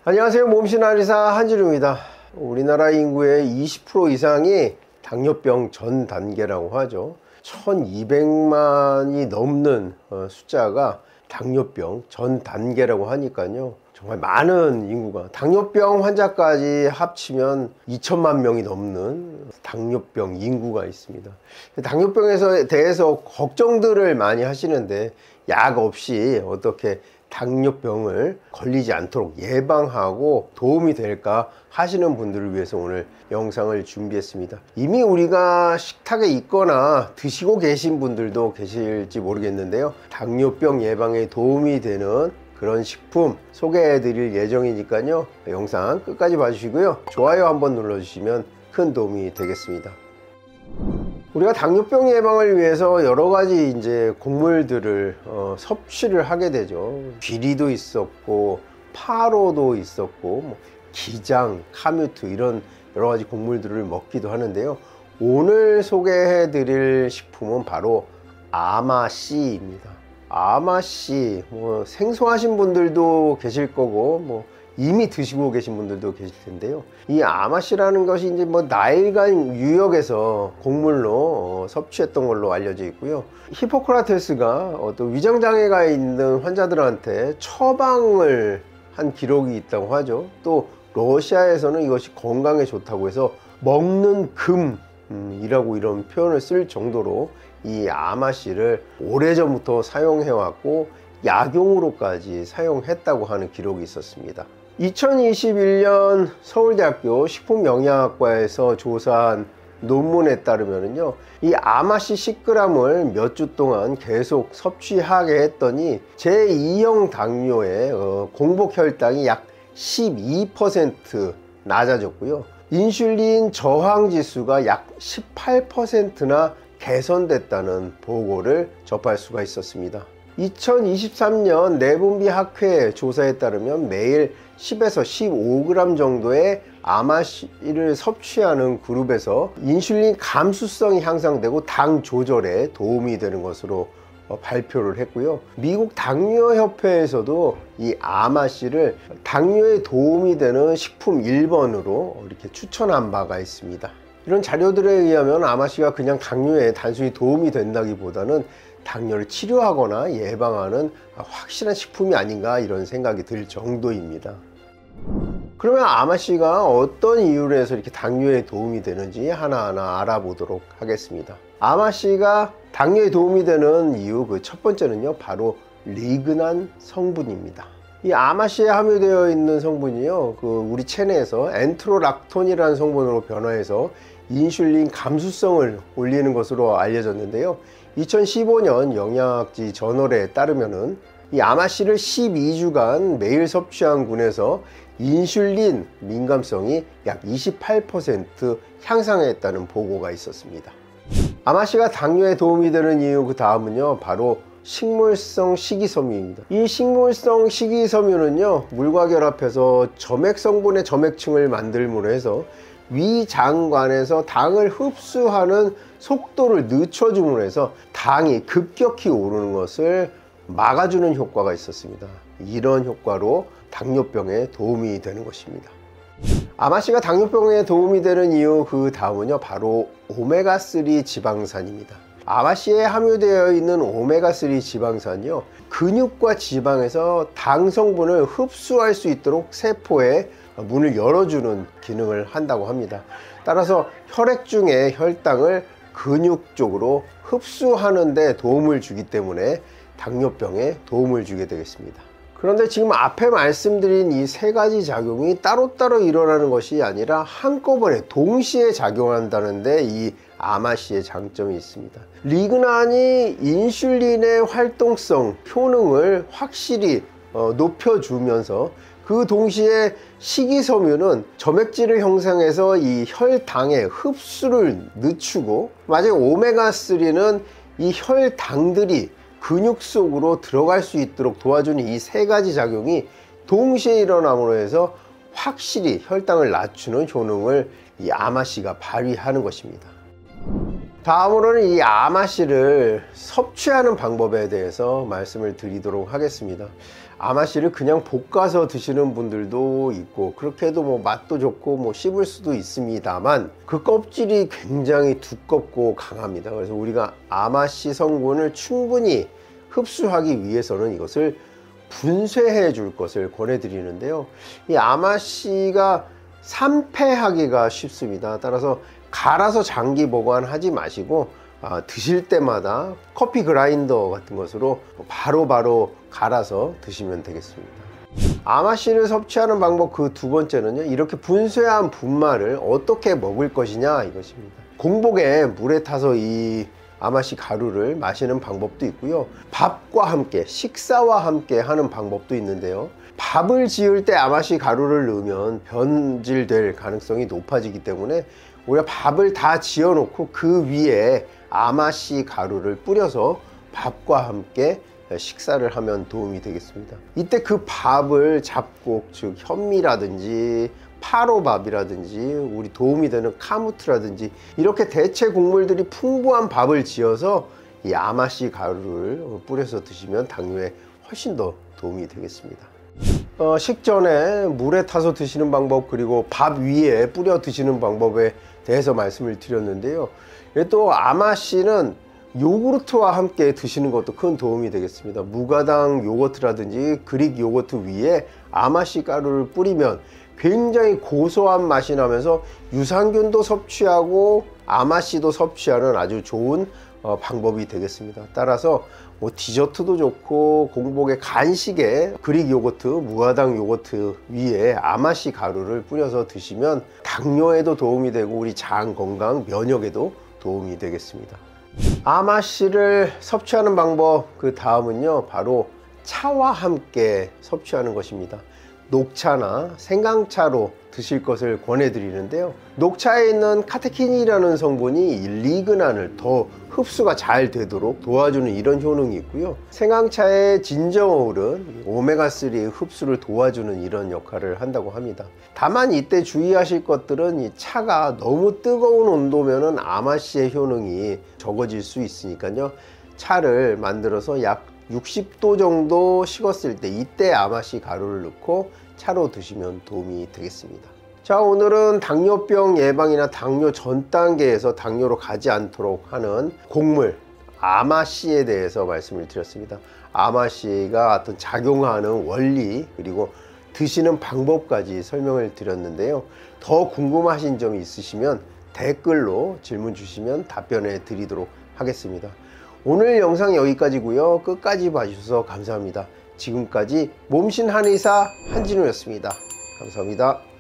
안녕하세요. 몸신 한의사 한진우입니다. 우리나라 인구의 20% 이상이 당뇨병 전 단계라고 하죠. 1200만이 넘는 숫자가 당뇨병 전 단계라고 하니까요, 정말 많은 인구가, 당뇨병 환자까지 합치면 2천만 명이 넘는 당뇨병 인구가 있습니다. 당뇨병에 대해서 걱정들을 많이 하시는데, 약 없이 어떻게 당뇨병을 걸리지 않도록 예방하고 도움이 될까 하시는 분들을 위해서 오늘 영상을 준비했습니다. 이미 우리가 식탁에 있거나 드시고 계신 분들도 계실지 모르겠는데요, 당뇨병 예방에 도움이 되는 그런 식품 소개해 드릴 예정이니까요, 영상 끝까지 봐주시고요, 좋아요 한번 눌러주시면 큰 도움이 되겠습니다. 우리가 당뇨병 예방을 위해서 여러 가지 이제 곡물들을 섭취를 하게 되죠. 귀리도 있었고, 파로도 있었고, 기장, 카뮤트, 이런 여러 가지 곡물들을 먹기도 하는데요. 오늘 소개해 드릴 식품은 바로 아마씨입니다. 아마씨, 생소하신 분들도 계실 거고, 이미 드시고 계신 분들도 계실 텐데요. 이 아마씨라는 것이 이제 나일강 유역에서 곡물로 섭취했던 걸로 알려져 있고요. 히포크라테스가 어떤 위장장애가 있는 환자들한테 처방을 한 기록이 있다고 하죠. 또 러시아에서는 이것이 건강에 좋다고 해서 먹는 금이라고 이런 표현을 쓸 정도로 이 아마씨를 오래전부터 사용해왔고, 약용으로까지 사용했다고 하는 기록이 있었습니다. 2021년 서울대학교 식품영양학과에서 조사한 논문에 따르면요, 이 아마씨 10g을 몇 주 동안 계속 섭취하게 했더니 제2형 당뇨의 공복 혈당이 약 12% 낮아졌고요, 인슐린 저항 지수가 약 18%나 개선됐다는 보고를 접할 수가 있었습니다. 2023년 내분비 학회 조사에 따르면 매일 10에서 15g 정도의 아마씨를 섭취하는 그룹에서 인슐린 감수성이 향상되고 당 조절에 도움이 되는 것으로 발표를 했고요. 미국 당뇨협회에서도 이 아마씨를 당뇨에 도움이 되는 식품 1번으로 이렇게 추천한 바가 있습니다. 이런 자료들에 의하면 아마씨가 그냥 당뇨에 단순히 도움이 된다기보다는 당뇨를 치료하거나 예방하는 확실한 식품이 아닌가, 이런 생각이 들 정도입니다. 그러면 아마씨가 어떤 이유로 해서 이렇게 당뇨에 도움이 되는지 하나하나 알아보도록 하겠습니다. 아마씨가 당뇨에 도움이 되는 이유, 그 첫 번째는요, 바로 리그난 성분입니다. 이 아마씨에 함유되어 있는 성분이요, 우리 체내에서 엔트로락톤이라는 성분으로 변화해서 인슐린 감수성을 올리는 것으로 알려졌는데요. 2015년 영양학지 저널에 따르면은 이 아마씨를 12주간 매일 섭취한 군에서 인슐린 민감성이 약 28% 향상했다는 보고가 있었습니다. 아마씨가 당뇨에 도움이 되는 이유, 그 다음은요, 바로 식물성 식이섬유입니다. 이 식물성 식이섬유는요, 물과 결합해서 점액 성분의 점액층을 만들므로 해서 위장관에서 당을 흡수하는 속도를 늦춰줌으로 해서 당이 급격히 오르는 것을 막아주는 효과가 있었습니다. 이런 효과로 당뇨병에 도움이 되는 것입니다. 아마씨가 당뇨병에 도움이 되는 이유, 그 다음은요, 바로 오메가3 지방산입니다. 아마씨에 함유되어 있는 오메가3 지방산이요, 근육과 지방에서 당 성분을 흡수할 수 있도록 세포에 문을 열어주는 기능을 한다고 합니다. 따라서 혈액 중에 혈당을 근육 쪽으로 흡수하는 데 도움을 주기 때문에 당뇨병에 도움을 주게 되겠습니다. 그런데 지금 앞에 말씀드린 이 세 가지 작용이 따로따로 일어나는 것이 아니라 한꺼번에 동시에 작용한다는데 이 아마씨의 장점이 있습니다. 리그난이 인슐린의 활동성, 효능을 확실히 높여주면서 그 동시에 식이섬유는 점액질을 형성해서 이 혈당의 흡수를 늦추고, 만약 오메가3는 이 혈당들이 근육 속으로 들어갈 수 있도록 도와주는 이 세 가지 작용이 동시에 일어남으로 해서 확실히 혈당을 낮추는 효능을 이 아마씨가 발휘하는 것입니다. 다음으로는 이 아마씨를 섭취하는 방법에 대해서 말씀을 드리도록 하겠습니다. 아마씨를 그냥 볶아서 드시는 분들도 있고, 그렇게 해도 뭐 맛도 좋고 뭐 씹을 수도 있습니다만 그 껍질이 굉장히 두껍고 강합니다. 그래서 우리가 아마씨 성분을 충분히 흡수하기 위해서는 이것을 분쇄해 줄 것을 권해 드리는데요. 이 아마씨가 산패하기가 쉽습니다. 따라서 갈아서 장기 보관하지 마시고 드실 때마다 커피 그라인더 같은 것으로 바로바로 갈아서 드시면 되겠습니다. 아마씨를 섭취하는 방법 그 두 번째는요, 이렇게 분쇄한 분말을 어떻게 먹을 것이냐 이것입니다. 공복에 물에 타서 이 아마씨 가루를 마시는 방법도 있고요, 밥과 함께 식사와 함께 하는 방법도 있는데요, 밥을 지을 때 아마씨 가루를 넣으면 변질될 가능성이 높아지기 때문에 우리가 밥을 다 지어 놓고 그 위에 아마씨 가루를 뿌려서 밥과 함께 식사를 하면 도움이 되겠습니다. 이때 그 밥을 잡곡, 즉 현미라든지 파로밥이라든지 우리 도움이 되는 카무트라든지 이렇게 대체 곡물들이 풍부한 밥을 지어서 이 아마씨 가루를 뿌려서 드시면 당뇨에 훨씬 더 도움이 되겠습니다. 식전에 물에 타서 드시는 방법, 그리고 밥 위에 뿌려 드시는 방법에 대해서 말씀을 드렸는데요, 또 아마씨는 요구르트와 함께 드시는 것도 큰 도움이 되겠습니다. 무가당 요거트라든지 그릭 요거트 위에 아마씨 가루를 뿌리면 굉장히 고소한 맛이 나면서 유산균도 섭취하고 아마씨도 섭취하는 아주 좋은 방법이 되겠습니다. 따라서 뭐 디저트도 좋고 공복에 간식에 그릭 요거트, 무가당 요거트 위에 아마씨 가루를 뿌려서 드시면 당뇨에도 도움이 되고 우리 장 건강, 면역에도 도움이 되겠습니다. 아마씨를 섭취하는 방법 그 다음은요, 바로 차와 함께 섭취하는 것입니다. 녹차나 생강차로 드실 것을 권해 드리는데요, 녹차에 있는 카테킨이라는 성분이 리그난을 더 흡수가 잘 되도록 도와주는 이런 효능이 있고요, 생강차의 진저올은 오메가3의 흡수를 도와주는 이런 역할을 한다고 합니다. 다만 이때 주의하실 것들은 이 차가 너무 뜨거운 온도면은 아마씨의 효능이 적어질 수 있으니까요, 차를 만들어서 약 60도 정도 식었을 때 이때 아마씨 가루를 넣고 차로 드시면 도움이 되겠습니다. 자, 오늘은 당뇨병 예방이나 당뇨 전 단계에서 당뇨로 가지 않도록 하는 곡물 아마씨에 대해서 말씀을 드렸습니다. 아마씨가 어떤 작용하는 원리, 그리고 드시는 방법까지 설명을 드렸는데요, 더 궁금하신 점이 있으시면 댓글로 질문 주시면 답변해 드리도록 하겠습니다. 오늘 영상 여기까지고요. 끝까지 봐주셔서 감사합니다. 지금까지 몸신 한의사 한진우였습니다. 감사합니다.